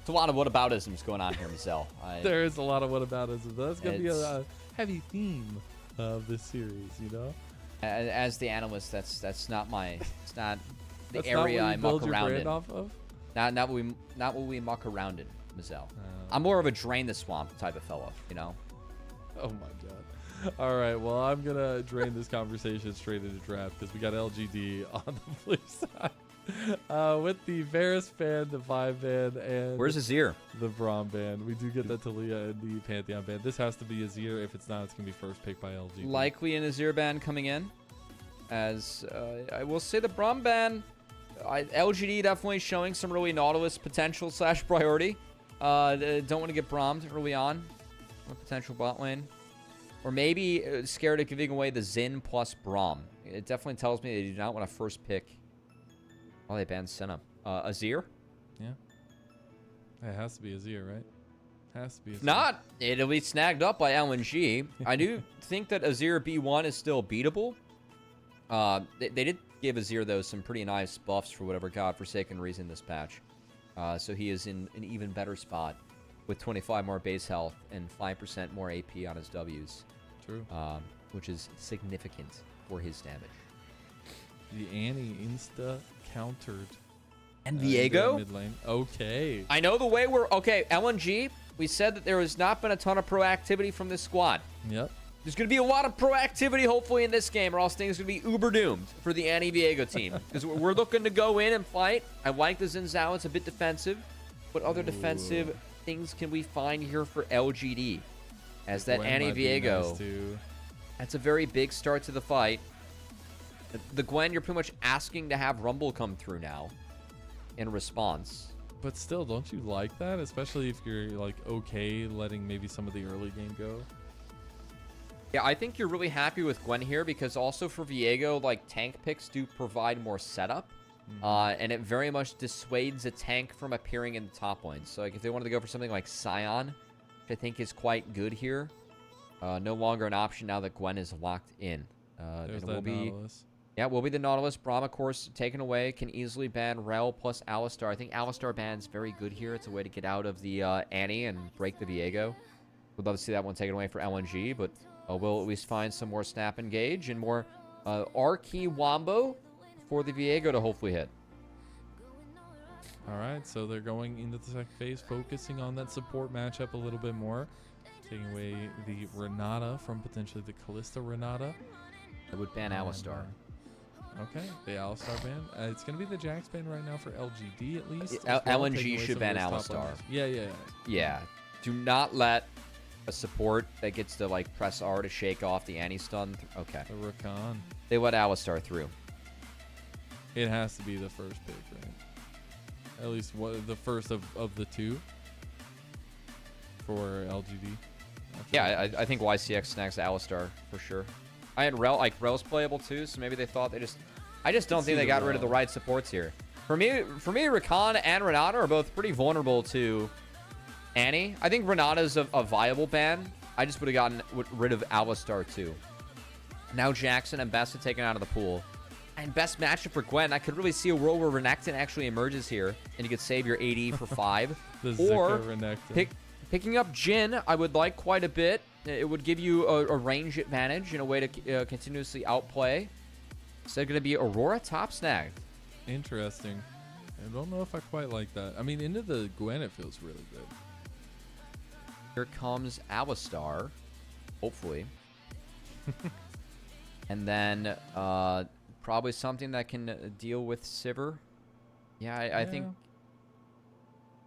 It's a lot of whataboutisms going on here, Mazel. There is a lot of whataboutism. That's going to be a heavy theme of this series, you know? As the analyst, that's not my... It's not the That's area I not what you muck build your around brand in. off of? Not what we muck around in, Mazel. I'm more of a drain the swamp type of fellow, you know? Oh my god. All right, well, I'm going to drain this conversation straight into draft because we got LGD on the blue side. With the Varus ban, the Vive ban, and Where's Azir? The Braum ban. We do get the Talia and the Pantheon ban. This has to be Azir. If it's not, it's going to be first pick by LGD. Likely an Azir ban coming in. As I will say the Braum ban, LGD definitely showing some really Nautilus potential / priority. Don't want to get Brahmed early on a potential bot lane. Or maybe scared of giving away the Xin plus Braum. It definitely tells me they do not want to first pick. Oh, they banned Senna. Azir? Yeah. It has to be Azir, right? Has to be Azir. If not, it'll be snagged up by LNG. I do think that Azir B1 is still beatable. They did give Azir, though, some pretty nice buffs for whatever godforsaken reason this patch. So he is in an even better spot with 25 more base health and 5% more AP on his Ws. True. Which is significant for his damage. The Annie insta countered. And Viego? Mid lane. Okay. I know the way we're... Okay, LNG, we said that there has not been a ton of proactivity from this squad. Yep. There's going to be a lot of proactivity, hopefully, in this game, or else things are going to be uber doomed for the Annie Viego team. Because we're looking to go in and fight. I like the Xin Zhao. It's a bit defensive. What other defensive things can we find here for LGD? As that Annie Viego... Nice, that's a very big start to the fight. The Gwen, you're pretty much asking to have Rumble come through now in response. But still, don't you like that? Especially if you're, like, okay letting maybe some of the early game go? Yeah, I think you're really happy with Gwen here because also for Viego, like, tank picks do provide more setup. And it very much dissuades a tank from appearing in the top lane. So, like, if they wanted to go for something like Scion, which I think is quite good here, no longer an option now that Gwen is locked in. There's that Nautilus. Yeah, will be the Nautilus. Braum, of course, taken away. Can easily ban Rel plus Alistar. I think Alistar ban's very good here. It's a way to get out of the Annie and break the Viego. Would love to see that one taken away for LNG, but we'll at least find some more snap engage and more R-key wombo for the Viego to hopefully hit. All right, so they're going into the second phase, focusing on that support matchup a little bit more. Taking away the Renata from potentially the Kalista Renata. I would ban Alistar. Okay, the Alistar ban. It's going to be the Jax ban right now for LGD at least. LNG should ban Alistar. Yeah. Do not let a support that gets to like press R to shake off the anti-stun. Okay. The Rakan. They let Alistar through. It has to be the first pick, right? At least the first of the two for LGD. Yeah, I think YCX snags Alistar for sure. I had Rel, like Rel's playable too, so maybe they thought they just... I just don't think they got rid of the right supports here. For me, Rakan and Renata are both pretty vulnerable to Annie. I think Renata's a viable ban. I just would have gotten rid of Alistar too. Now Jackson and Best are taken out of the pool. And best matchup for Gwen, I could really see a world where Renekton actually emerges here, and you could save your AD for 5. The or Zika Renekton. Picking up Jhin, I would like quite a bit. It would give you a range advantage and a way to continuously outplay. Is that going to be Aurora top snag? Interesting. I don't know if I quite like that. I mean, into the Gwen, it feels really good. Here comes Alistar, hopefully. And then probably something that can deal with Sivir. Yeah, I think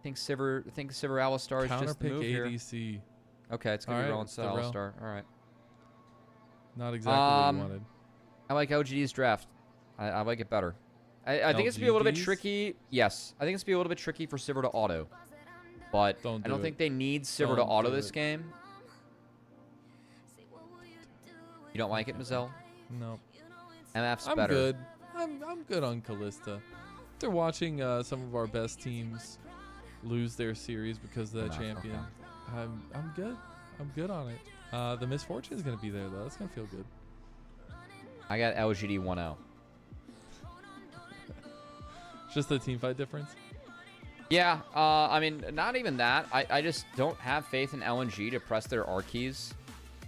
Sivir Alistar is just the move here. ADC. Okay, it's gonna be Rel instead of Alistar. All right. Not exactly what you wanted. I like LGD's draft. I like it better. I think it's gonna be a little bit tricky. Yes, I think it's gonna be a little bit tricky for Sivir to auto. But I don't think they need Sivir to auto this game. You don't like it, Mazel? No. MF's I'm better. Good. I'm good on Kalista. After watching some of our best teams lose their series because of that champion, okay. I'm good. I'm good on it. The misfortune is going to be there, though. That's going to feel good. I got LGD 1-0. Just the team fight difference? Yeah, I mean, not even that. I just don't have faith in LNG to press their R keys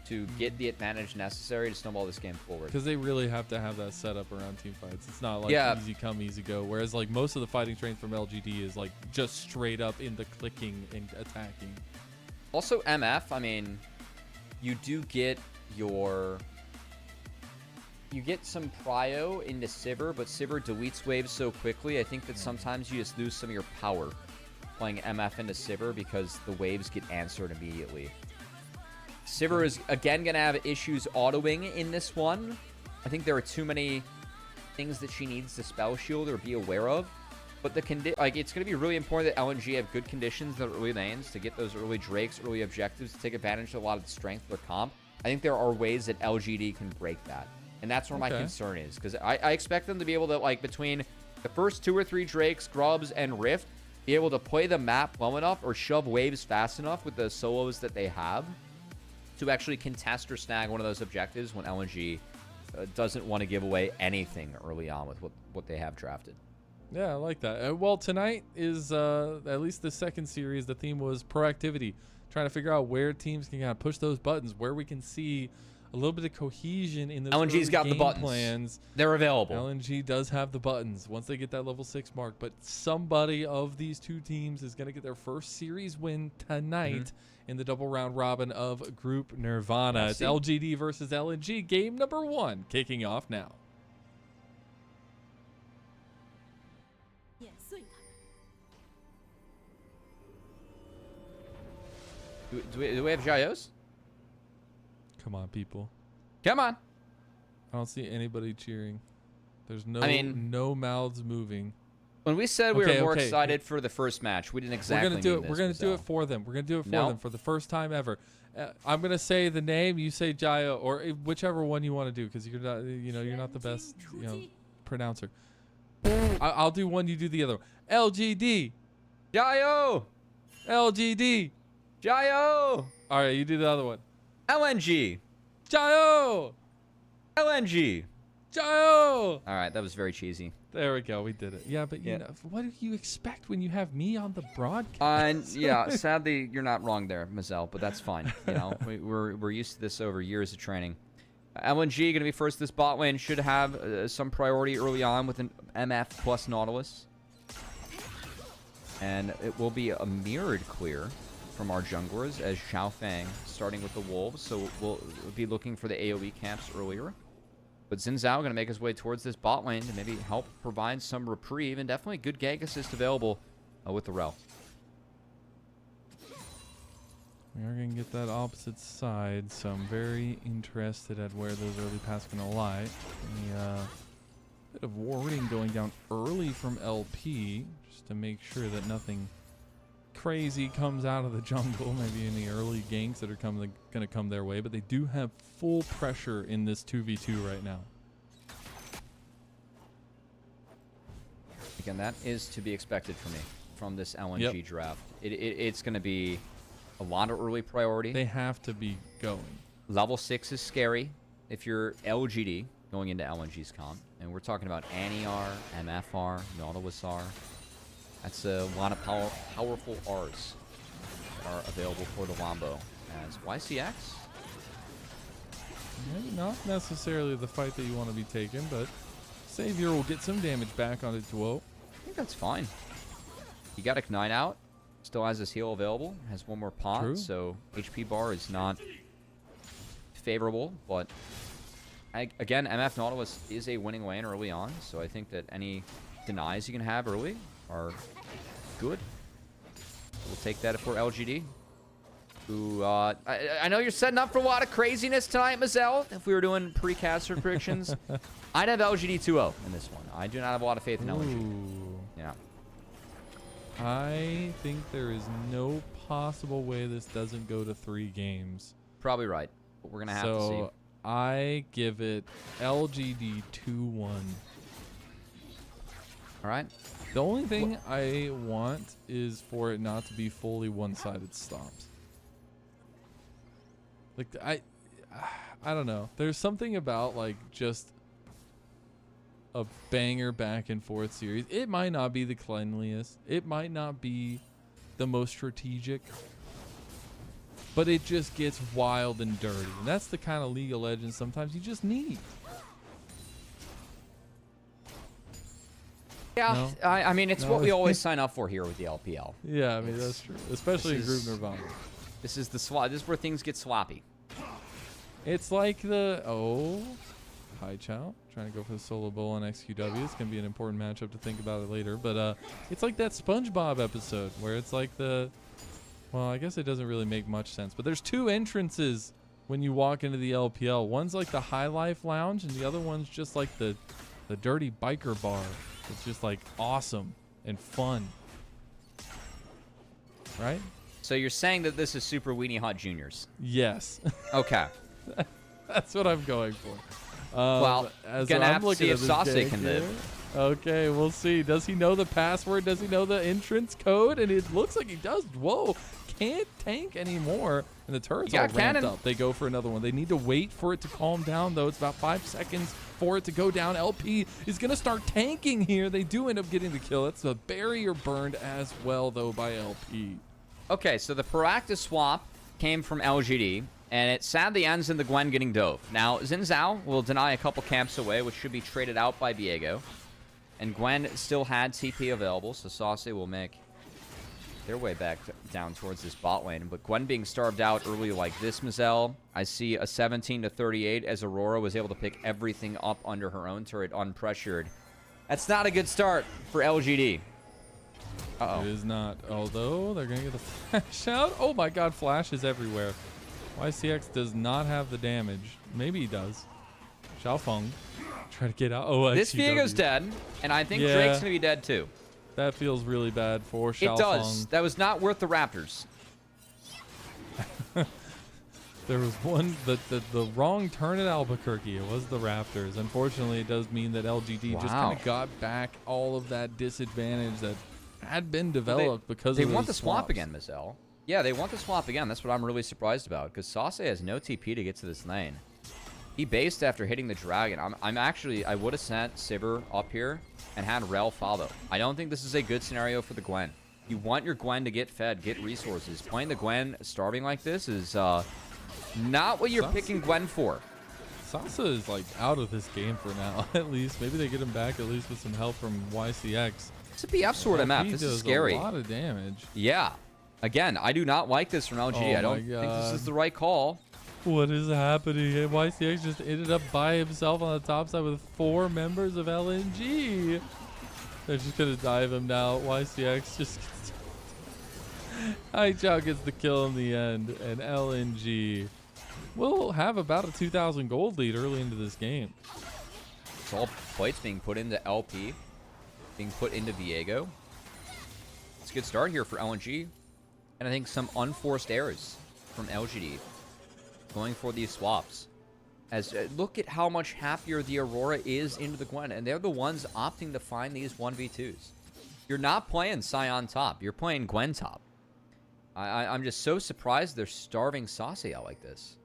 to get the advantage necessary to snowball this game forward. Because they really have to have that setup around team fights. It's not like easy come, easy go. Whereas like most of the fighting strength from LGD is like just straight up in the clicking and attacking. Also, MF, I mean, you do get some prio into Sivir, but Sivir deletes waves so quickly, I think that sometimes you just lose some of your power playing MF into Sivir because the waves get answered immediately. Sivir is, again, going to have issues autoing in this one. I think there are too many things that she needs to spell shield or be aware of. But it's going to be really important that LNG have good conditions in the early lanes to get those early Drakes, early objectives, to take advantage of a lot of the strength of their comp. I think there are ways that LGD can break that. And that's where my concern is. Because I expect them to be able to, like, between the first 2 or 3 Drakes, Grubs, and Rift, be able to play the map well enough or shove waves fast enough with the solos that they have to actually contest or snag one of those objectives when LNG doesn't want to give away anything early on with what they have drafted. Yeah, I like that. Well, tonight is, at least the second series, the theme was proactivity. Trying to figure out where teams can kind of push those buttons, where we can see a little bit of cohesion in those LNG's got the buttons. plans. They're available. LNG does have the buttons once they get that level 6 mark, but somebody of these two teams is going to get their first series win tonight in the double round robin of Group Nirvana. It's LGD versus LNG, game number 1, kicking off now. Do we have Jaios? Come on, people. Come on. I don't see anybody cheering. There's no mouths moving. When we said we were more excited for the first match, we didn't exactly mean this. We're gonna do it for them. We're gonna do it for them for the first time ever. I'm gonna say the name. You say Jaio, or whichever one you want to do, because you're not, you're not the best, pronouncer. I'll do one. You do the other. LGD. Jaio. LGD. Jaio. All right, you do the other one. LNG. Jaio. LNG. Jaio. All right, that was very cheesy. There we go. We did it. Yeah, but what do you expect when you have me on the broadcast? Yeah, sadly, you're not wrong there, Mazel, but that's fine. We're used to this over years of training. LNG going to be first this bot lane. Should have some priority early on with an MF plus Nautilus. And it will be a mirrored clear from our junglers as Xiaofang starting with the Wolves. So we'll be looking for the AoE camps earlier. But Xin Zhao going to make his way towards this bot lane to maybe help provide some reprieve, and definitely good gank assist available with the Rel. We are going to get that opposite side, so I'm very interested at where those early paths are going to lie. A bit of warding going down early from LP, just to make sure that nothing crazy comes out of the jungle. Maybe any early ganks that are going to come their way, but they do have full pressure in this 2v2 right now. Again, that is to be expected for me from this LNG draft. It's going to be a lot of early priority. They have to be going. Level 6 is scary if you're LGD going into LNG's comp. And we're talking about Annie-R, MFR, Nautilus-R. That's a lot of powerful Rs that are available for the Wombo. As YCX? Maybe not necessarily the fight that you want to be taking, but Savior will get some damage back on its Zhuo. I think that's fine. He got Ignite out. Still has his heal available. Has one more pot, so HP bar is not favorable. But again, MF Nautilus is a winning lane early on, so I think that any denies you can have early are good. We'll take that if we're LGD. Who, I know you're setting up for a lot of craziness tonight, Mazel. If we were doing pre-caster predictions, I'd have LGD 2-0 in this one. I do not have a lot of faith in LGD. Yeah. I think there is no possible way this doesn't go to 3 games. Probably right, but we're going to have to see. So I give it LGD 2-1. All right. The only thing I want is for it not to be fully one-sided stops. Like I don't know. There's something about like just a banger back and forth series. It might not be the cleanliest. It might not be the most strategic. But it just gets wild and dirty. And that's the kind of League of Legends sometimes you just need. Yeah, No? I mean, it's No? what we always sign up for here with the LPL. Yeah, I mean, that's true. Especially in Group Nirvana. This is the swap. This is where things get sloppy. It's like the... Oh, Haichao. Trying to go for the solo bowl on XQW. It's going to be an important matchup to think about it later. But it's like that SpongeBob episode where it's like the... Well, I guess it doesn't really make much sense. But there's two entrances when you walk into the LPL. One's like the High Life Lounge, and the other one's just like the dirty biker bar. It's just like awesome and fun. Right? So you're saying that this is Super Weenie Hot Juniors? Yes. Okay. That's what I'm going for. Well, gonna have to see if Sasi can live. Okay, we'll see. Does he know the password? Does he know the entrance code? And it looks like he does. Whoa. Can't tank anymore. And the turret's all ramped up. They go for another one. They need to wait for it to calm down, though. It's about 5 seconds for it to go down. LP is going to start tanking here. They do end up getting the kill. It's a barrier burned as well, though, by LP. Okay, so the proactive swap came from LGD, and it sadly ends in the Gwen getting dove. Now, Xin Zhao will deny a couple camps away, which should be traded out by Viego. And Gwen still had TP available, so Sasi will make their way back down towards this bot lane. But Gwen being starved out early like this, Mazel, I see a 17-38 as Aurora was able to pick everything up under her own turret unpressured. That's not a good start for LGD. Uh-oh. It is not. Although, they're going to get the flash out. Oh my god, flash is everywhere. YCX does not have the damage. Maybe he does. Xiaofang. Try to get out. Oh, this Viego's dead, and I think Drake's going to be dead too. That feels really bad for Xiaofang. It does. That was not worth the Raptors. There was one, the wrong turn at Albuquerque. It was the Raptors. Unfortunately, it does mean that LGD just kind of got back all of that disadvantage that had been developed because of They those want the swap swaps. again, Mazel. Yeah, they want the swap again. That's what I'm really surprised about, because Sasi has no TP to get to this lane. He based after hitting the dragon. I would have sent Sivir up here and had Rel follow. I don't think this is a good scenario for the Gwen. You want your Gwen to get fed, get resources. Playing the Gwen starving like this is not what you're picking Gwen for. Sasa is like out of this game for now, at least. Maybe they get him back at least with some help from YCX. It's a BF sort of map. This is scary. A lot of damage. Yeah. Again, I do not like this from LG. I don't think this is the right call. What is happening? And YCX just ended up by himself on the top side with 4 members of LNG. They're just going to dive him now. YCX just gets... Haichao gets the kill in the end. And LNG will have about a 2,000 gold lead early into this game. It's all plates being put into LP, being put into Viego. It's a good start here for LNG. And I think some unforced errors from LGD. Going for these swaps. As look at how much happier the Aurora is into the Gwen, and they're the ones opting to find these 1v2s. You're not playing Scion top, you're playing Gwen top. I'm just so surprised they're starving Sasi out like this.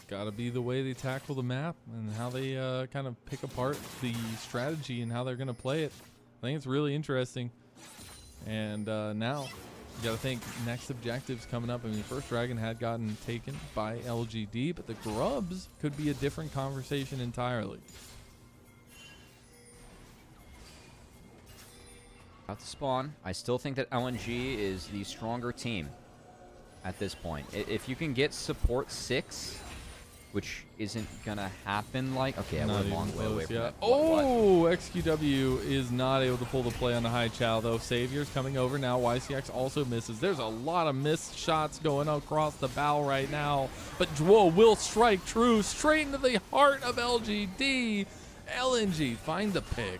Gotta be the way they tackle the map and how they kind of pick apart the strategy and how they're gonna play it. I think it's really interesting. And now you got to think next objectives coming up. I mean, the first dragon had gotten taken by LGD, but the grubs could be a different conversation entirely. About to spawn. I still think that LNG is the stronger team at this point. If you can get support 6, which isn't gonna happen like... Okay, we're a long way away from that. Oh, XQW is not able to pull the play on the Haichao, though. Savior's coming over now. YCX also misses. There's a lot of missed shots going across the bow right now. But Zhuo will strike true straight into the heart of LGD. LNG find the pick.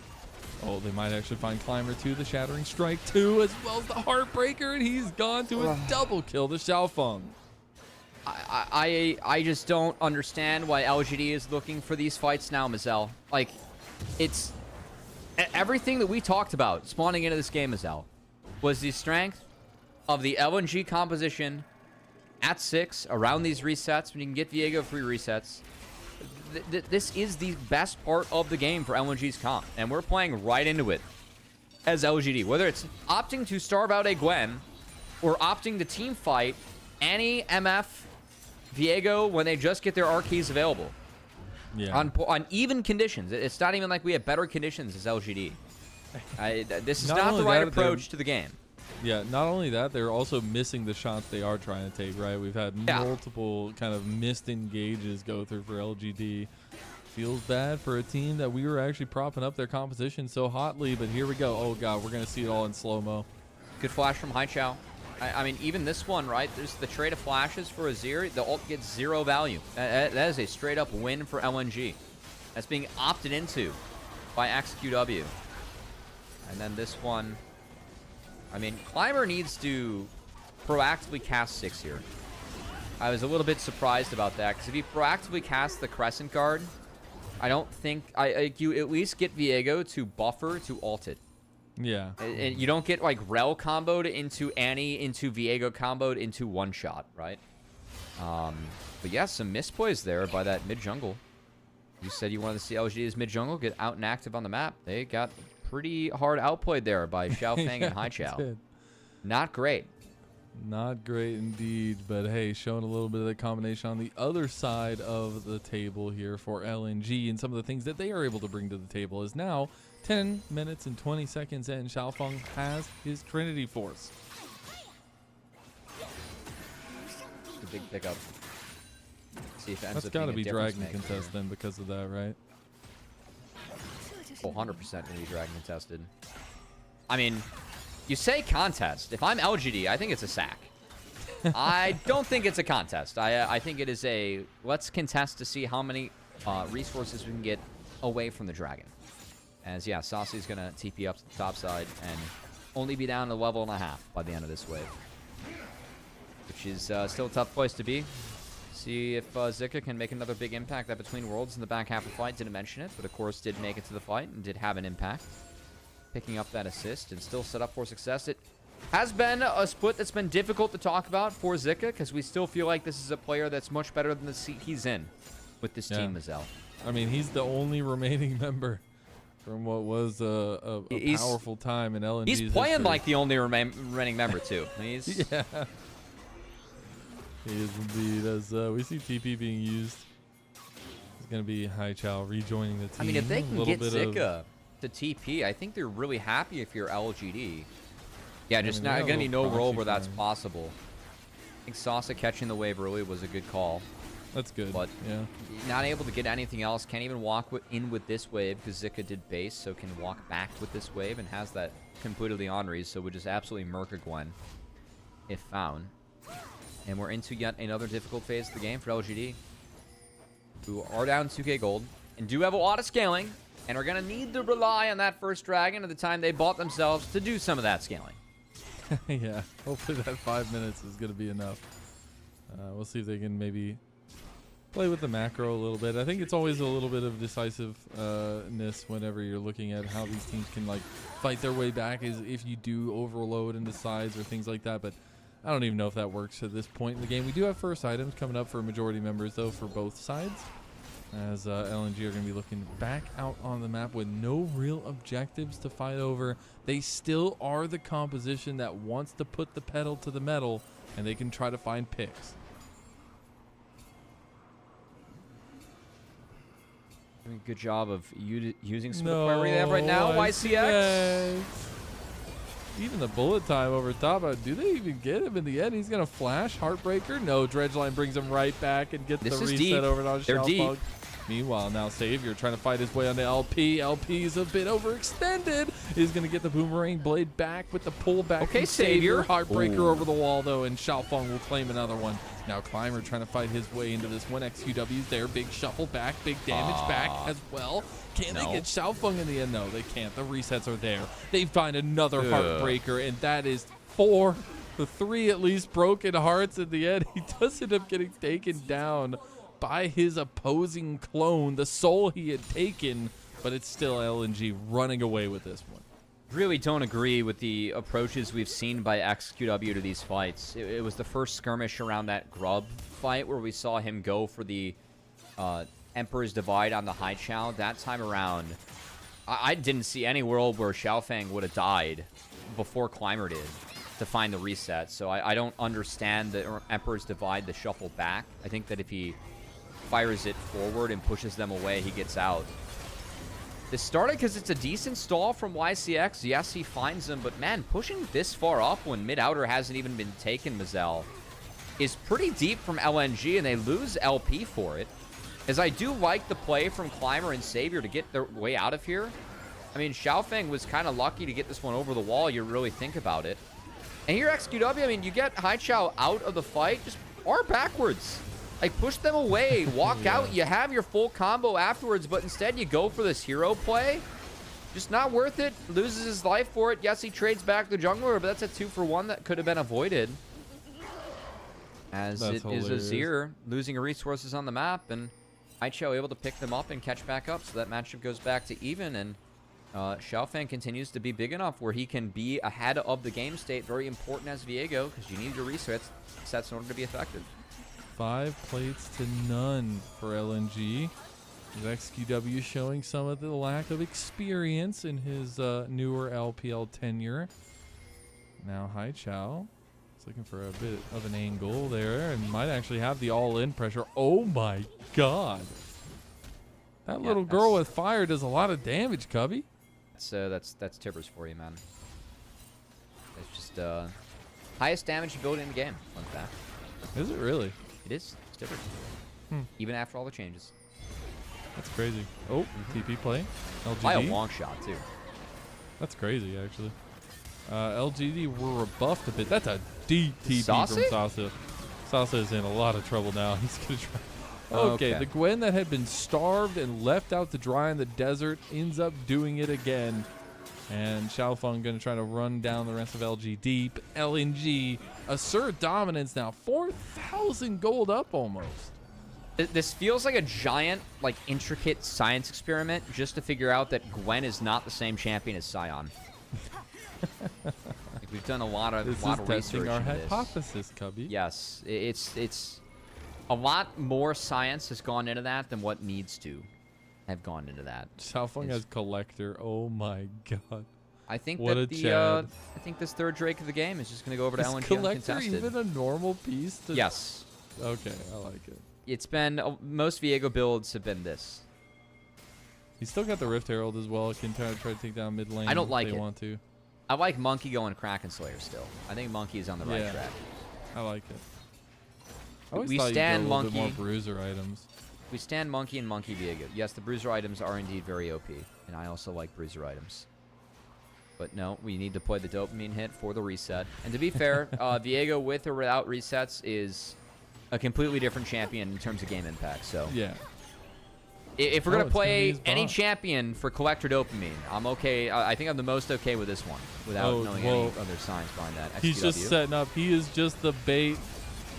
Oh, they might actually find Climber 2, the Shattering Strike 2, as well as the Heartbreaker, and he's gone to a double kill to Xiaofang. I just don't understand why LGD is looking for these fights now, Mazel. Like, it's... Everything that we talked about spawning into this game, Mazel, was the strength of the LNG composition at 6, around these resets, when you can get Viego free resets. this is the best part of the game for LNG's comp, and we're playing right into it as LGD. Whether it's opting to starve out a Gwen or opting to team fight Annie, MF, Viego when they just get their R keys available. Yeah. On even conditions. It's not even like we have better conditions as LGD. This is not the right approach to the game. Yeah, not only that, they're also missing the shots they are trying to take, right? We've had multiple kind of missed engages go through for LGD. Feels bad for a team that we were actually propping up their composition so hotly, but here we go. Oh, God, we're going to see it all in slow-mo. Good flash from Haichao. I mean, even this one, right? There's the trade of flashes for Azir. The ult gets 0 value. That is a straight-up win for LNG. That's being opted into by XQW. And then this one... I mean, Climber needs to proactively cast 6 here. I was a little bit surprised about that, because if he proactively casts the Crescent Guard, I don't think... you at least get Viego to buffer to ult it. Yeah. And you don't get, like, Rel comboed into Annie, into Viego comboed into one-shot, right? But yeah, some misplays there by that mid-jungle. You said you wanted to see LGD's mid-jungle get out and active on the map. They got... pretty hard outplayed there by Xiaofang and Haichao. Not great. Not great indeed, but hey, showing a little bit of the combination on the other side of the table here for LNG and some of the things that they are able to bring to the table is now 10 minutes and 20 seconds in. Xiaofang has his Trinity Force. A big pickup. See if it ends That's up got to being be a Dragon difference maker Contest then because of that, right? 100% going to be Dragon contested. I mean, you say contest. If I'm LGD, I think it's a sack. I don't think it's a contest. I think it is a let's contest to see how many resources we can get away from the Dragon. As, yeah, Sasi's going to TP up to the top side and only be down to level and a half by the end of this wave. Which is still a tough place to be. See if Zika can make another big impact. That Between Worlds in the back half of the fight, didn't mention it, but of course did make it to the fight and did have an impact. Picking up that assist and still set up for success. It has been a split that's been difficult to talk about for Zika because we still feel like this is a player that's much better than the seat he's in with this team, Mazel. I mean, he's the only remaining member from what was a powerful time in LNG's He's playing history. like the only remaining member, too. He's... Yeah. He is indeed, as we see TP being used. It's going to be Haichao rejoining the team. I mean, if they can get Zika to TP, I think they're really happy if you're LGD. Yeah, just not going to be no role where that's possible. I think Sasa catching the wave early was a good call. That's good, but yeah. Not able to get anything else. Can't even walk in with this wave because Zika did base, so can walk back with this wave and has that completely on-rees, so would just absolutely murk a Gwen if found. And we're into yet another difficult phase of the game for LGD, who are down 2k gold and do have a lot of scaling and are going to need to rely on that first dragon at the time they bought themselves to do some of that scaling. Yeah, hopefully that 5 minutes is going to be enough. We'll see if they can maybe play with the macro a little bit. I think it's always a little bit of decisiveness whenever you're looking at how these teams can like fight their way back, is if you do overload into sides or things like that. But I don't even know if that works at this point in the game. We do have first items coming up for majority members, though, for both sides, as LNG are going to be looking back out on the map with no real objectives to fight over. They still are the composition that wants to put the pedal to the metal, and they can try to find picks. Doing a good job of using some of the power they have right now, YCX. Even the bullet time over top. Do they even get him in the end? He's going to flash. Heartbreaker. No, Dredgeline brings him right back and gets the reset over on Xiaofang. Meanwhile, now Savior trying to fight his way on the LP. LP's a bit overextended. He's going to get the Boomerang Blade back with the pull back. Okay, Savior. Heartbreaker over the wall, though, and Xiaofang will claim another one. Now Climber trying to fight his way into this one. XQW's there. Big shuffle back. Big damage back as well. Can they get Xiaofang in the end? No, they can't. The resets are there. They find another Heartbreaker, and that is 4. The 3 at least broken hearts in the end. He does end up getting taken down by his opposing clone, the soul he had taken, but it's still LNG running away with this one. Really don't agree with the approaches we've seen by XQW to these fights. It was the first skirmish around that Grub fight where we saw him go for the Emperor's Divide on the Haichao. That time around, I didn't see any world where Xiaofang would have died before Climber did to find the reset. So I don't understand the Emperor's Divide, the shuffle back. I think that if he fires it forward and pushes them away, he gets out. This started because it's a decent stall from YCX. Yes, he finds them, but man, pushing this far up when mid-outer hasn't even been taken, Mazel, is pretty deep from LNG, and they lose LP for it. As I do like the play from Climber and Savior to get their way out of here. I mean, Xiaofang was kind of lucky to get this one over the wall, you really think about it. And here, XQW, I mean, you get Haichao out of the fight, just R backwards. Like, push them away, walk out, you have your full combo afterwards, but instead you go for this hero play. Just not worth it. Loses his life for it. Yes, he trades back the jungler, but that's a 2-for-1 that could have been avoided. As it is Azir losing resources on the map, and Haichao able to pick them up and catch back up, so that matchup goes back to even, and Xiaofang continues to be big enough where he can be ahead of the game state. Very important as Viego, because you need your resets in order to be effective. 5 plates to none for LNG. With XQW showing some of the lack of experience in his newer LPL tenure. Now Haichao is looking for a bit of an angle there and might actually have the all-in pressure. Oh my god. That little girl with fire does a lot of damage, Cubby. That's Tibbers for you, man. It's just highest damage ability in the game. Fun fact. Is it really? It is. It's Tibbers. Even after all the changes. That's crazy. Oh, TP play. LGD. By a long shot, too. That's crazy, actually. LGD were rebuffed a bit. That's a deep TP Sasi? from Sasi. Sasi is in a lot of trouble now. He's going to try. Okay, the Gwen that had been starved and left out to dry in the desert ends up doing it again. And Xiaofang going to try to run down the rest of LGD. But LNG assert dominance now. 4,000 gold up almost. This feels like a giant, like, intricate science experiment just to figure out that Gwen is not the same champion as Sion. Like, we've done a lot of research our into hypothesis, this. Cubby. Yes, it's a lot more science has gone into that than what needs to have gone into that. Xiaofang has Collector. Oh my god. I think what that I think this third Drake of the game is just going to go over to LNG Collector uncontested. even a normal piece? To Yes. Okay, I like it. It's been most Viego builds have been this. He's still got the Rift Herald as well. Can try to take down mid lane. I don't like if they it. Want to. I like Monkey going Kraken Slayer still. I think Monkey is on the right track. I like it. I always We thought stand you'd go a little Monkey. bit more bruiser items. We stand Monkey and Monkey Viego. Yes, the bruiser items are indeed very OP, and I also like bruiser items. But no, we need to play the dopamine hit for the reset. And to be fair, Viego with or without resets is a completely different champion in terms of game impact. So yeah, if we're gonna play any champion for Collector Dopamine, I'm okay. I think I'm the most okay with this one without knowing any other signs behind that. XQW. He's just setting up. He is just the bait.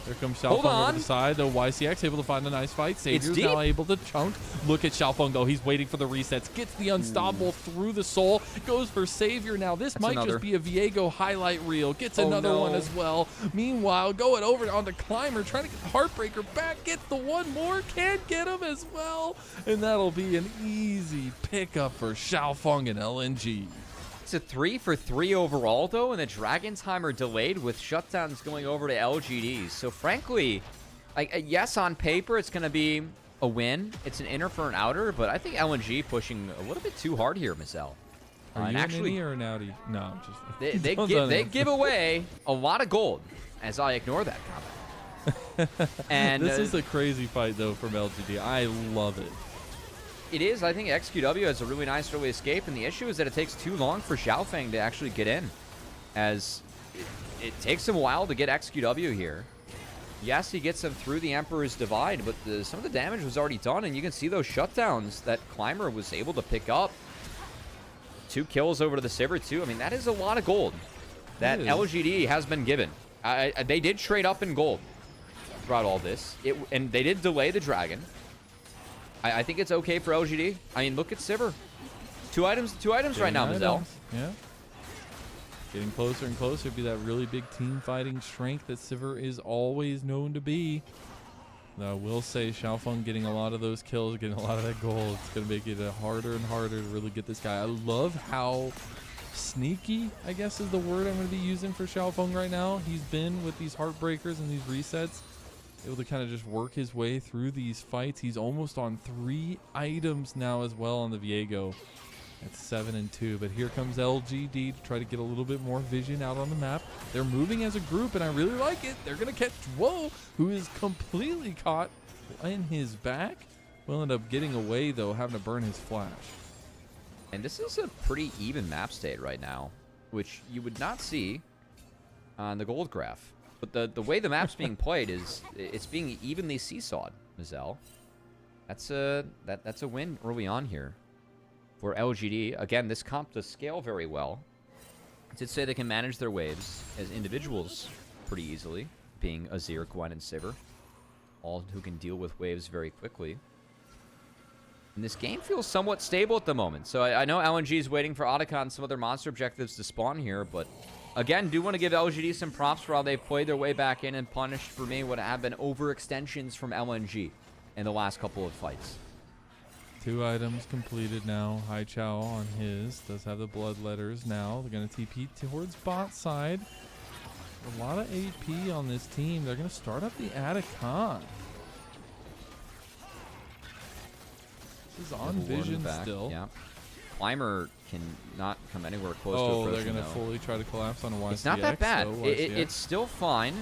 There comes Xiaofang over the side. The YCX able to find a nice fight. Savior's now able to chunk. Look at Xiaofang, though. He's waiting for the resets. Gets the unstoppable through the soul. Goes for Savior now. This might just be a Viego highlight reel. Gets another one as well. Meanwhile, going over on the Climber, trying to get the Heartbreaker back. Gets the one more. Can't get him as well. And that'll be an easy pickup for Xiaofang and LNG. It's a 3-for-3 overall, though, and the Dragon Timer delayed with shutdowns going over to LGD. So, frankly, yes, on paper, it's going to be a win. It's an inner for an outer, but I think LNG pushing a little bit too hard here, Mazel. Are you an innie or an outie? No, I'm just... They give away a lot of gold, as I ignore that comment. And this is a crazy fight, though, from LGD. I love it. It is. I think XQW has a really nice early escape, and the issue is that it takes too long for Xiaofang to actually get in, as it takes him a while to get XQW here. Yes, he gets him through the Emperor's Divide, but some of the damage was already done, and you can see those shutdowns that Climber was able to pick up. 2 kills over to the Sivir, too. I mean, that is a lot of gold that LGD has been given. They did trade up in gold throughout all this, and they did delay the Dragon. I think it's okay for LGD. I mean, look at Sivir. Two items right now, Mazel. Yeah. Getting closer and closer to be that really big team fighting strength that Sivir is always known to be. I will say Xiaofang getting a lot of those kills, getting a lot of that gold. It's going to make it harder and harder to really get this guy. I love how sneaky, I guess is the word I'm going to be using for Xiaofang right now. He's been with these heartbreakers and these resets, able to kind of just work his way through these fights. He's almost on 3 items now as well on the Viego. At 7-2, but here comes LGD to try to get a little bit more vision out on the map. They're moving as a group, and I really like it. They're going to catch Zhuo, who is completely caught in his back. Will end up getting away, though, having to burn his flash. And this is a pretty even map state right now, which you would not see on the gold graph. But the way the map's being played is it's being evenly seesawed, Mazel. That's a win early on here for LGD. Again, this comp does scale very well. I did say they can manage their waves as individuals pretty easily, being Azir, Gwen, and Sivir, all who can deal with waves very quickly. And this game feels somewhat stable at the moment. So I know LNG is waiting for Otacon and some other monster objectives to spawn here, but again, do want to give LGD some props for how they've played their way back in and punished, for me, what have been overextensions from LNG in the last couple of fights. 2 items completed now. Haichao on his does have the blood letters now. They're going to TP towards bot side. A lot of AP on this team. They're going to start up the Atacon. This is on vision still. Yeah. Climber can not come anywhere close to Oh, approaching, they're going to fully try to collapse on YCX. It's not that bad. So It's still fine.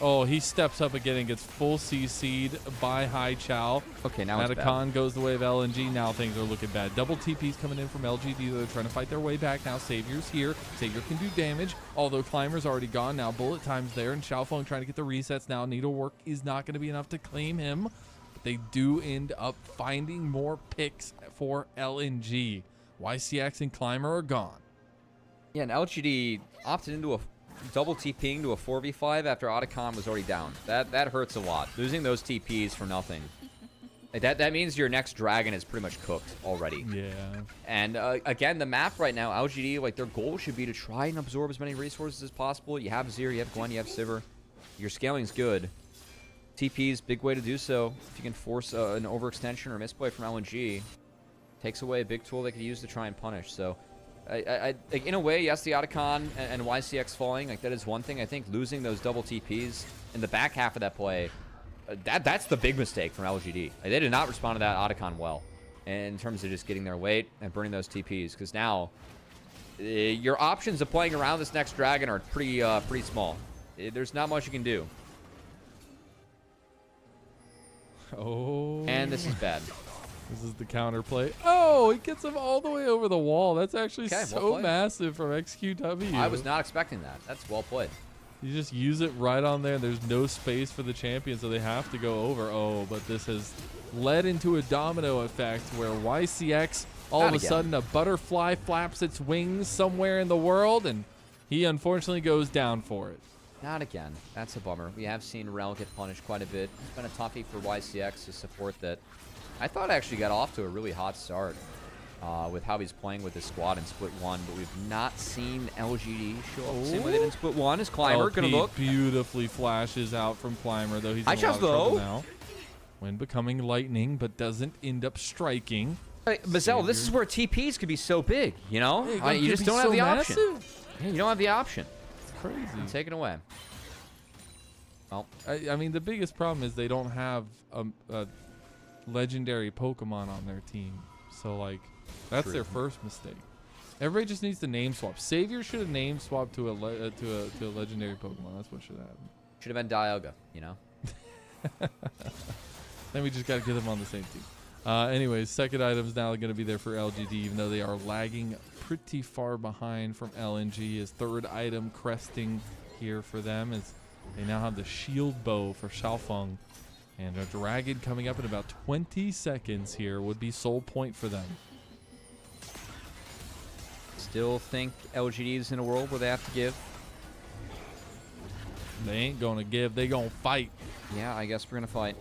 Oh, he steps up again and gets full CC'd by Haichao. Okay, now it's bad. Atacon goes the way of LNG. Now things are looking bad. Double TPs coming in from LGD. They're trying to fight their way back now. Savior's here. Savior can do damage, although Climber's already gone now. Bullet time's there, and Xiaofang trying to get the resets now. Needlework is not going to be enough to claim him. But they do end up finding more picks for LNG. YCX and Climber are gone. Yeah, and LGD opted into a double TPing to a 4v5 after Otacon was already down. That hurts a lot. Losing those TPs for nothing. That means your next dragon is pretty much cooked already. Yeah. And again, the map right now, LGD, like, their goal should be to try and absorb as many resources as possible. You have Zir, you have Gwen, you have Sivir. Your scaling's good. TP's big way to do so. If you can force an overextension or misplay from LNG, takes away a big tool they could use to try and punish. So like, in a way, yes, the Otacon and YCX falling, like, that is one thing. I think losing those double TPs in the back half of that play, that's the big mistake from LGD. Like, they did not respond to that Otacon well in terms of just getting their weight and burning those TPs, because now your options of playing around this next dragon are pretty small. There's not much you can do. Oh. And this is bad. This is the counterplay. Oh, it gets him all the way over the wall. That's actually Okay, so well massive from XQW. I was not expecting that. That's well played. You just use it right on there. There's no space for the champion, so they have to go over. Oh, but this has led into a domino effect where YCX, all of a sudden, a butterfly flaps its wings somewhere in the world, and he unfortunately goes down for it. Not again. That's a bummer. We have seen Rel get punished quite a bit. It's been a toughie for YCX to support that. I thought actually got off to a really hot start with how he's playing with his squad in Split 1, but we've not seen LGD show up the same way they did in Split 1. Is Climber going to look? Beautifully flashes out from Climber, though he's in a lot of trouble now. When becoming lightning, but doesn't end up striking. Hey, Mazel, this is where TPs could be so big, you know? You just don't have the option. Yeah, you don't have the option. It's crazy. Take it away. Well, I mean, the biggest problem is they don't have a legendary Pokemon on their team. So, like, that's their first mistake. Everybody just needs to name swap. Savior should have name swapped to a legendary Pokemon. That's what should happen. Should have been Dialga, you know? Then we just got to get them on the same team. Anyways, second item's now going to be there for LGD, even though they are lagging pretty far behind from LNG. His third item cresting here for them is they now have the shield bow for Xiaofang. And a dragon coming up in about 20 seconds here would be soul point for them. Still think LGD's in a world where they have to give? They ain't going to give. They going to fight. Yeah, I guess we're going to fight.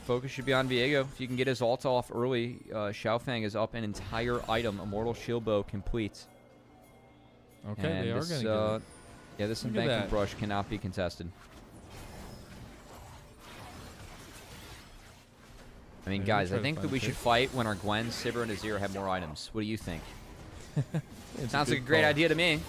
Focus should be on Viego. If you can get his ult off early, Xiaofang is up an entire item. Immortal Shield Bow complete. Okay, and they are going to get it. Yeah, this embankment brush cannot be contested. I mean, Maybe guys, try I to think that find we a should pick. fight when our Gwen, Sivir, and Azir have more items. What do you think? It's Sounds like a good great call. idea to me.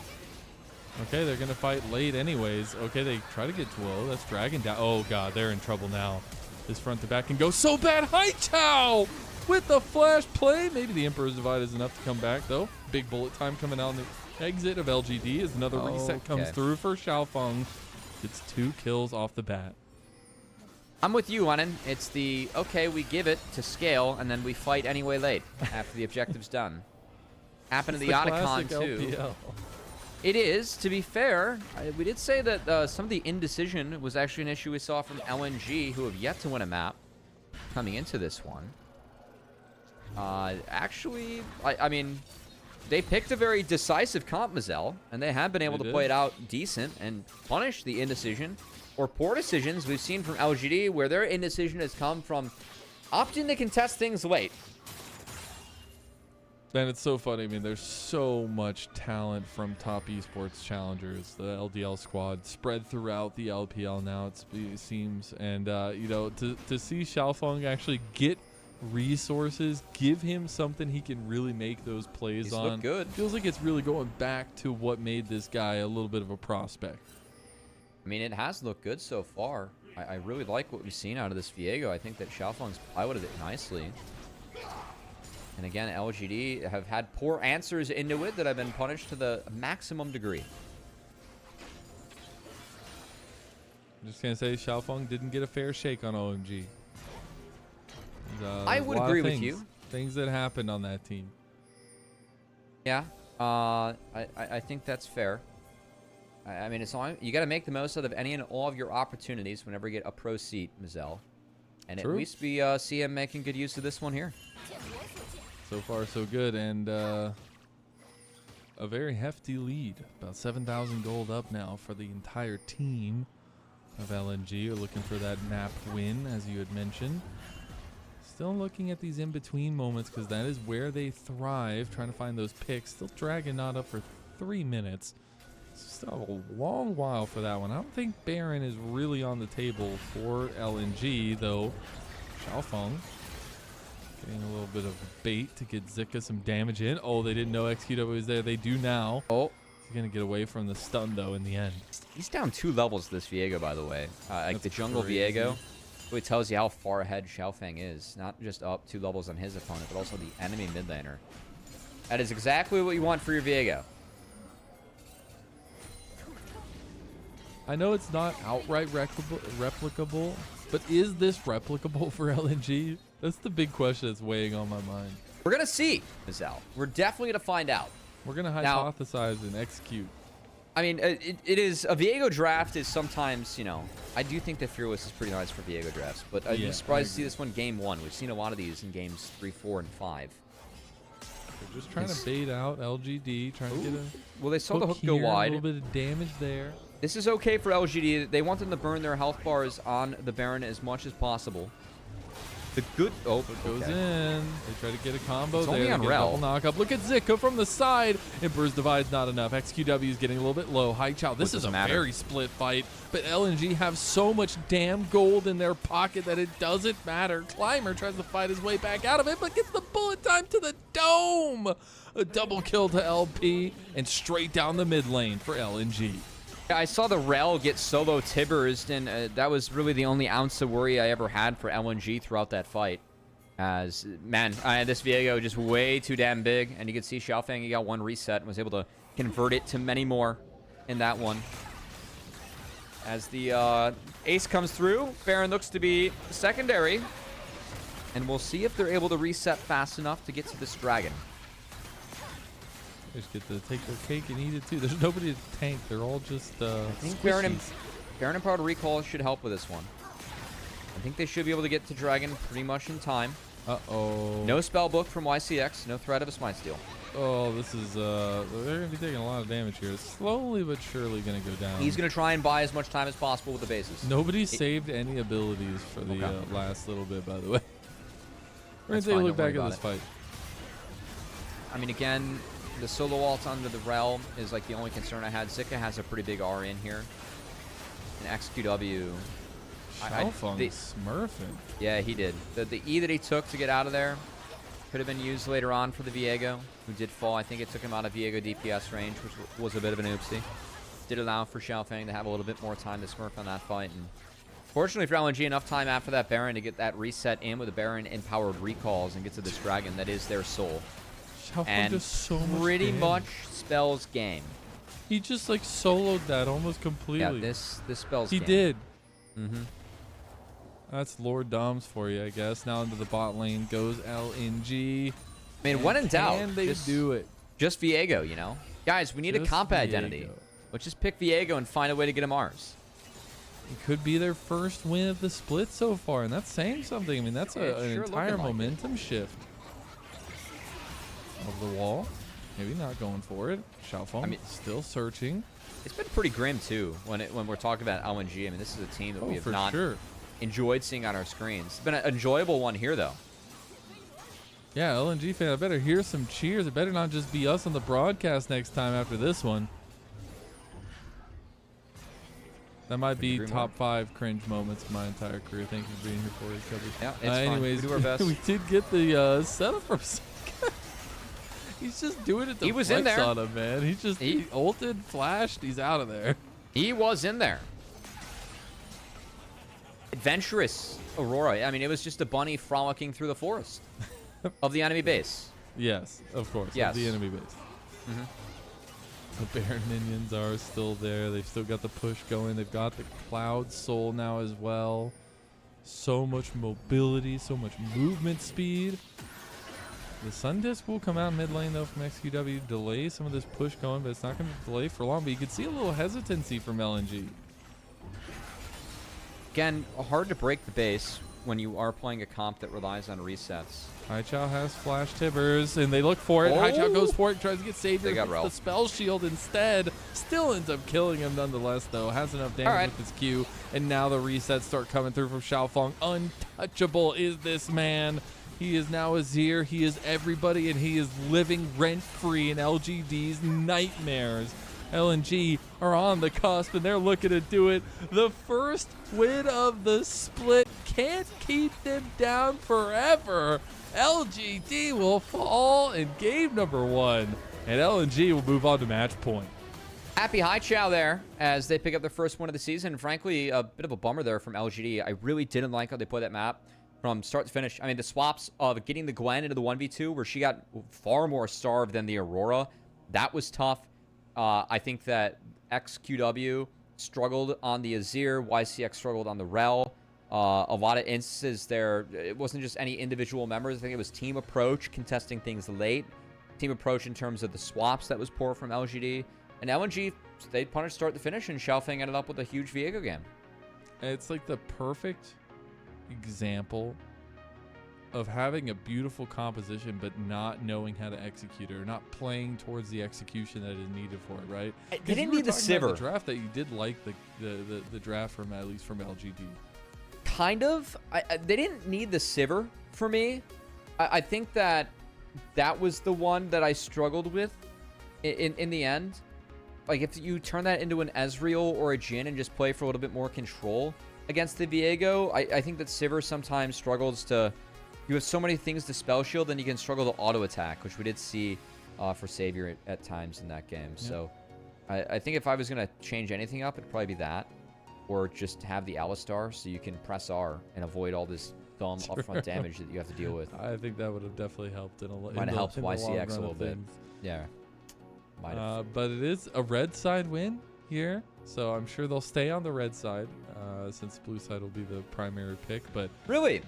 Okay, they're gonna fight late anyways. Okay, they try to get Zhuo. That's Dragon down. Oh god, they're in trouble now. This front to back can go so bad. Haichao with the flash play. Maybe the Emperor's Divide is enough to come back though. Big bullet time coming out on the exit of LGD as another reset comes through for Xiaofang. Gets 2 kills off the bat. I'm with you, Lennon. It's the, okay, we give it to scale, and then we fight anyway late after the objective's done. Happened to the Otacon, too. LPL. It is, to be fair. We did say that some of the indecision was actually an issue we saw from LNG, who have yet to win a map coming into this one. Actually, I mean, they picked a very decisive comp, Mazel, and they have been able to play it out decent and punish the indecision or poor decisions we've seen from LGD, where their indecision has come from opting to contest things late. And it's so funny. I mean, there's so much talent from top esports challengers. The LDL squad spread throughout the LPL now, it seems. And, you know, to see Xiaofang actually get resources, give him something he can really make those plays He's on. looked good. Feels like it's really going back to what made this guy a little bit of a prospect. I mean, it has looked good so far. I really like what we've seen out of this Viego. I think that Xiaofang's piloted it nicely. And again, LGD have had poor answers into it that have been punished to the maximum degree. I'm just going to say Xiaofang didn't get a fair shake on OMG. I would agree with you. Things that happened on that team. Yeah, I think that's fair. I mean, it's all, you got to make the most out of any and all of your opportunities whenever you get a pro seat, Mazel. And True. at least we see him making good use of this one here. So far, so good, and a very hefty lead. About 7,000 gold up now for the entire team of LNG. We're looking for that map win, as you had mentioned. Still looking at these in-between moments, because that is where they thrive, trying to find those picks. Still Dragon not up for 3 minutes. Still a long while for that one. I don't think Baron is really on the table for LNG, though. Xiaofang getting a little bit of bait to get Zika some damage in. Oh, they didn't know XQW was there. They do now. Oh. He's going to get away from the stun, though, in the end. He's down 2 levels this Viego, by the way. Like That's the jungle crazy. Viego. It tells you how far ahead Xiaofang is. Not just up 2 levels on his opponent, but also the enemy mid laner. That is exactly what you want for your Viego. I know it's not outright replicable, but is this replicable for LNG? That's the big question that's weighing on my mind. We're going to see, Mazel. We're definitely going to find out. We're going to Now- hypothesize and execute. I mean, it is a Viego draft is sometimes, you know, I do think that Fearless is pretty nice for Viego drafts, but I'd Yeah, be I surprised to see agree. this one game 1. We've seen a lot of these in games 3, 4, and 5. They're just trying to bait out LGD, trying to get a Well, they saw the hook go here, wide. A little bit of damage there. This is okay for LGD. They want them to burn their health bars on the Baron as much as possible. The good... Oh, It goes okay. in. They try to get a combo It's there. only They on get a Rel. double knockup. Look at Zika from the side. Emperor's Divide's not enough. XQW is getting a little bit low. Haichao. This is a doesn't matter. very split fight. But LNG have so much damn gold in their pocket that it doesn't matter. Climber tries to fight his way back out of it, but gets the bullet time to the dome. A double kill to LP and straight down the mid lane for LNG. I saw the Rel get solo Tibbers, and that was really the only ounce of worry I ever had for LNG throughout that fight. As, man, this Viego just way too damn big, and you can see Xiaofang, he got 1 reset and was able to convert it to many more in that one. As the ace comes through, Baron looks to be secondary, and we'll see if they're able to reset fast enough to get to this dragon. They just get to take their cake and eat it too. There's nobody to tank. They're all just I think Baron squishies. and Power Recall should help with this one. I think they should be able to get to Dragon pretty much in time. Uh-oh. No spell book from YCX, no threat of a smite steal. Oh, this is, they're going to be taking a lot of damage here. Slowly but surely going to go down. He's going to try and buy as much time as possible with the bases. Nobody saved any abilities for the last little bit, by the way. We're going That's to take a fine, look don't back worry at this about fight. I mean, again, the solo ult under the Rel is like the only concern I had. Zika has a pretty big R in here. And XQW Xiaofang smurfing. Yeah, he did. The E that he took to get out of there could have been used later on for the Viego, who did fall. I think it took him out of Viego DPS range, which was a bit of an oopsie. Did allow for Xiaofang to have a little bit more time to smurf on that fight. And fortunately for LNG, enough time after that Baron to get that reset in with the Baron empowered recalls and get to this dragon that is their soul. Xiaofang And does so much pretty damage. much spells game. He just like soloed that almost completely. Yeah, this spells he game. did. Mm-hmm. That's Lord Doms for you, I guess. Now into the bot lane goes LNG. I mean, when in doubt, can they do it? Just Viego, you know? Guys, we need a Just comp identity. Viego. Let's just pick Viego and find a way to get him ours. It could be their first win of the split so far, and that's saying something. I mean, that's an sure entire looking like momentum shift. Of the wall. Maybe not going for it. Xiaofang still searching. It's been pretty grim, too, when we're talking about LNG. I mean, this is a team that we have not enjoyed seeing on our screens. It's been an enjoyable one here, though. Yeah, LNG fan, I better hear some cheers. It better not just be us on the broadcast next time after this one. That might be top 5 cringe moments of my entire career. Thank you for being here for it, Cubby. Yeah, it's fine. Anyways, We do our best. we did get the setup from Zika. He's just doing it to He was flex in there. on him, man. He ulted, flashed, he's out of there. He was in there. Adventurous Aurora. I mean, it was just a bunny frolicking through the forest of the enemy base. Yes, of course. Yes. Of the enemy base. Mm-hmm. The Baron minions are still there. They've still got the push going. They've got the Cloud Soul now as well. So much mobility, so much movement speed. The Sun Disc will come out mid lane though from XQW, delay some of this push going, but it's not going to delay for long. But you can see a little hesitancy from LNG. Again, hard to break the base when you are playing a comp that relies on resets. Haichao has flash tibbers, and they look for it. Haichao goes for it, tries to get saved. They got the spell shield instead. Still ends up killing him nonetheless, though. Has enough damage with his Q, and now the resets start coming through from Xiaofang. Untouchable is this man. He is now Azir. He is everybody, and he is living rent-free in LGD's nightmares. LNG are on the cusp, and they're looking to do it. The first win of the split can't keep them down forever. LGD will fall in game number 1, and LNG will move on to match point. Happy Haichao there as they pick up their first win of the season. Frankly, a bit of a bummer there from LGD. I really didn't like how they played that map from start to finish. I mean, the swaps of getting the Gwen into the 1v2 where she got far more starved than the Aurora, that was tough. I think that XQW struggled on the Azir. YCX struggled on the Rel. A lot of instances there, it wasn't just any individual members. I think it was team approach, contesting things late. Team approach in terms of the swaps that was poor from LGD. And LNG, they punished start to finish, and Xiaofang ended up with a huge Viego game. It's like the perfect example of having a beautiful composition but not knowing how to execute it, or not playing towards the execution that is needed for it, right? They didn't need the Sivir. The draft that you did like the draft from, at least from LGD. Kind of. They didn't need the Sivir for me. I think that was the one that I struggled with in the end. Like, if you turn that into an Ezreal or a Jhin and just play for a little bit more control against the Viego, I think that Sivir sometimes struggles to... You have so many things to spell shield, then you can struggle to auto attack, which we did see for Savior at times in that game. Yeah. So I think if I was going to change anything up, it'd probably be that. Or just have the Alistar so you can press R and avoid all this dumb upfront damage that you have to deal with. I think that would have definitely helped in a lot. Might have helped YCX a little bit. Yeah. Might have. But it is a red side win here, so I'm sure they'll stay on the red side since blue side will be the primary pick. But really?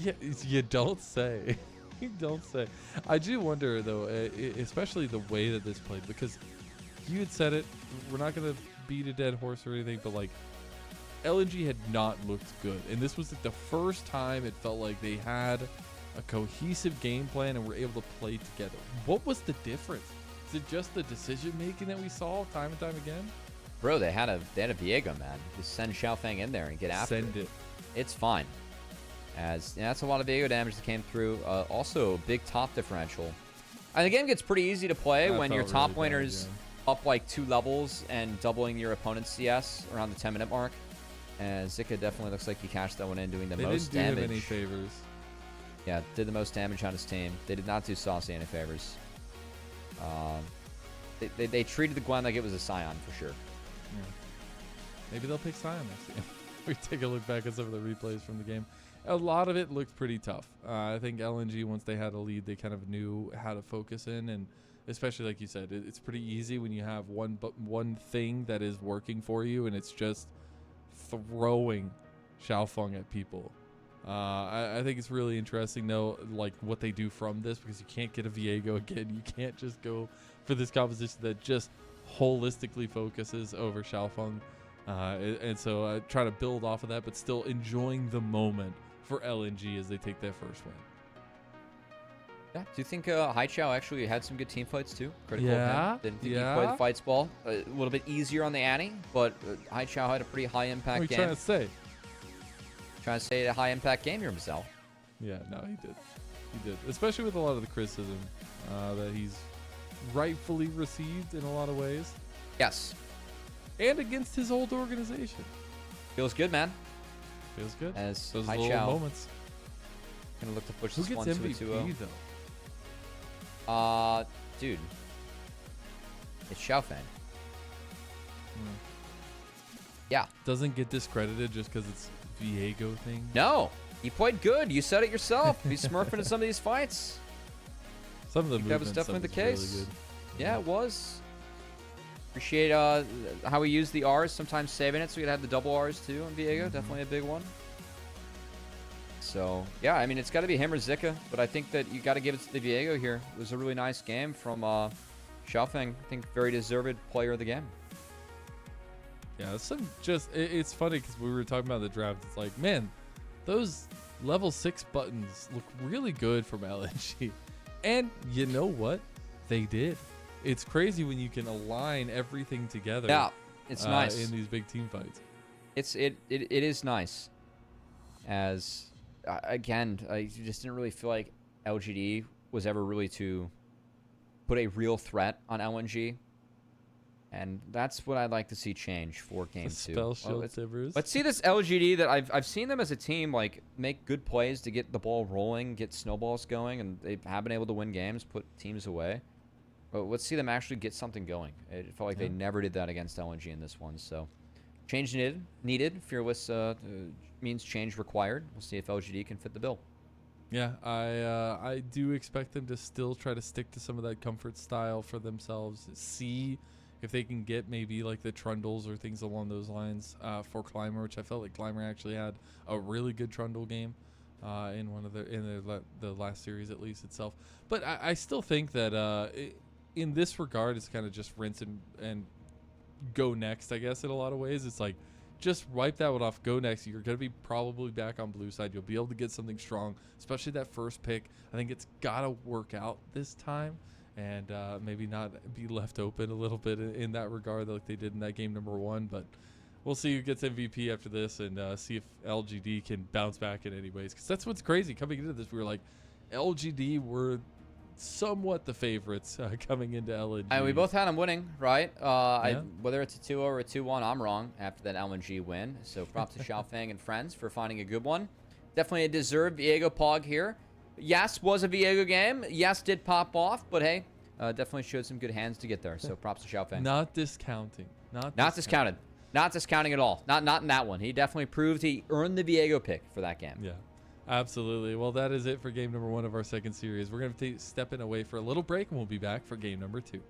Yeah, you don't say. You don't say. I do wonder, though, especially the way that this played, because you had said it. We're not going to beat a dead horse or anything, but, like, LNG had not looked good. And this was like the first time it felt like they had a cohesive game plan and were able to play together. What was the difference? Is it just the decision-making that we saw time and time again? Bro, they had a Viego, man. Just send Xiaofang in there and get after it. Send it. It's fine. As that's a lot of Viego damage that came through. Also, big top differential. And the game gets pretty easy to play when your top laner's up like 2 levels and doubling your opponent's CS around the 10-minute mark. And Zika definitely looks like he cashed that one in, doing the They most didn't do damage. him any favors. Yeah, did the most damage on his team. They did not do Sasi any favors. They treated the Gwen like it was a Scion for sure. Yeah. Maybe they'll pick Scion next game. We take a look back at some of the replays from the game. A lot of it looked pretty tough. I think LNG, once they had a lead, they kind of knew how to focus in, and especially like you said, it's pretty easy when you have one thing that is working for you, and it's just throwing Xiaofang at people. I think it's really interesting though, like what they do from this, because you can't get a Viego again. You can't just go for this composition that just holistically focuses over Xiaofang. And so try to build off of that, but still enjoying the moment for LNG as they take their first win. Yeah. Do you think Haichao actually had some good team fights too? Critical Yeah, of him. Didn't think yeah. he played the fights ball. A little bit easier on the Annie, but Haichao had a pretty high impact What are you game. trying to say? Trying to say a high impact game here, Mazel. Yeah, no, he did. He did. Especially with a lot of the criticism that he's rightfully received in a lot of ways. Yes. And against his old organization. Feels good, man. Feels good. As Those little Haichao moments. gonna look to push Who this gets one to a MVP 2-0. though? Dude. It's Xiaofang. Yeah. Doesn't get discredited just because it's Viego thing. No. He played good. You said it yourself. He's smurfing in some of these fights. Some of the That was movement definitely the stuff is case. really good. Yeah, it was. Appreciate how he used the R's, sometimes saving it so you could have the double R's too on Viego. Definitely a big one. So, yeah, I mean, it's got to be him or Zika, but I think that you got to give it to the Viego here. It was a really nice game from Xiaofang. I think very deserved player of the game. Yeah, it's funny because we were talking about the draft. It's like, man, those level 6 buttons look really good from LNG. And you know what? They did. It's crazy when you can align everything together. Yeah, it's nice. In these big team fights. It is nice. As again, I just didn't really feel like LGD was ever really to put a real threat on LNG, and that's what I'd like to see change for game 2. Spell shield Tibbers. Let's see this LGD that I've seen them as a team like make good plays to get the ball rolling, get snowballs going, and they have been able to win games, put teams away. But let's see them actually get something going. It felt like they never did that against LNG in this one. So change needed. Fearless means change required. We'll see if LGD can fit the bill. Yeah, I do expect them to still try to stick to some of that comfort style for themselves. See if they can get maybe like the Trundles or things along those lines for Climber, which I felt like Climber actually had a really good Trundle game in one of the last series at least itself. But I still think that in this regard, it's kind of just rinse and go next, I guess, in a lot of ways. It's like, just wipe that one off, go next. You're going to be probably back on blue side. You'll be able to get something strong, especially that first pick. I think it's got to work out this time and maybe not be left open a little bit in that regard like they did in that game number 1. But we'll see who gets MVP after this and see if LGD can bounce back in any ways. Because that's what's crazy. Coming into this, we were like, LGD were somewhat the favorites coming into LNG. And we both had them winning, right? Whether it's a 2-0 or a 2-1, I'm wrong after that LNG win. So props to Xiaofang and friends for finding a good one. Definitely a deserved Viego pog here. Yes, was a Viego game. Yes, did pop off, but hey, definitely showed some good hands to get there. So props to Xiaofang. Not discounting. Not discounted. Not discounting at all. Not in that one. He definitely proved he earned the Viego pick for that game. Yeah. Absolutely. Well, that is it for game number 1 of our second series. We're going to step in away for a little break, and we'll be back for game number 2.